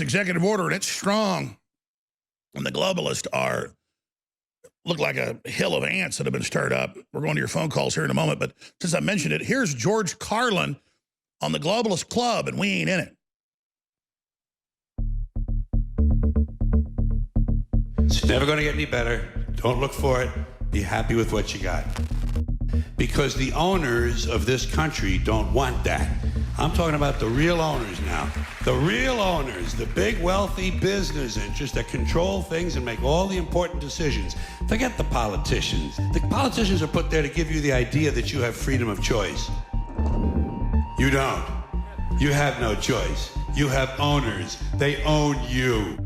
executive order, and it's strong. And the globalists look like a hill of ants that have been stirred up. We're going to your phone calls here in a moment, but since I mentioned it, here's George Carlin on the Globalist Club, and we ain't in it. It's never going to get any better. Don't look for it. Be happy with what you got. Because the owners of this country don't want that. I'm talking about the real owners now. The real owners, the big wealthy business interests that control things and make all the important decisions. Forget the politicians. The politicians are put there to give you the idea that you have freedom of choice. You don't. You have no choice. You have owners. They own you.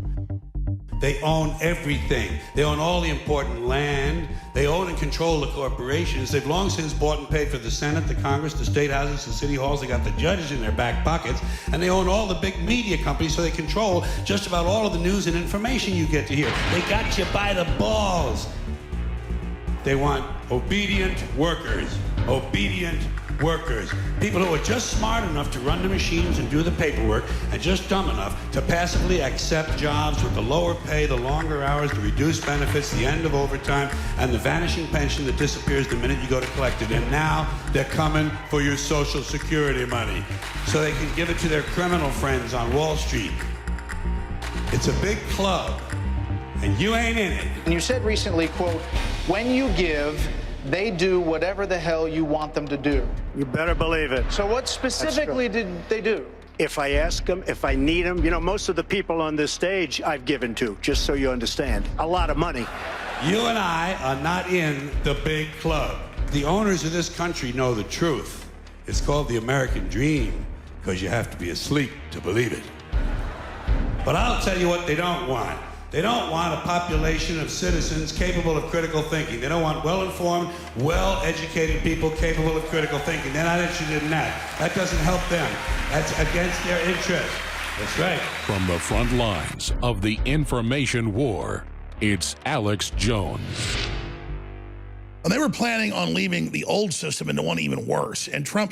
They own everything. They own all the important land. They own and control the corporations. They've long since bought and paid for the Senate, the Congress, the state houses, the city halls. They got the judges in their back pockets. And they own all the big media companies, so they control just about all of the news and information you get to hear. They got you by the balls. They want obedient workers. Obedient workers. People who are just smart enough to run the machines and do the paperwork, and just dumb enough to passively accept jobs with the lower pay, the longer hours, the reduced benefits, the end of overtime, and the vanishing pension that disappears the minute you go to collect it. And now they're coming for your Social Security money so they can give it to their criminal friends on Wall Street. It's a big club, and you ain't in it. And you said recently, quote, when you give, they do whatever the hell you want them to do. You better believe it. So what specifically did they do? If I ask them, if I need them, you know, most of the people on this stage I've given to, just so you understand, a lot of money. You and I are not in the big club. The owners of this country know the truth. It's called the American dream, because you have to be asleep to believe it. But I'll tell you what they don't want. They don't want a population of citizens capable of critical thinking. They don't want well-informed, well-educated people capable of critical thinking. They're not interested in that. That doesn't help them. That's against their interest. That's right. From the front lines of the information war, it's Alex Jones. And they were planning on leaving the old system into one even worse. And Trump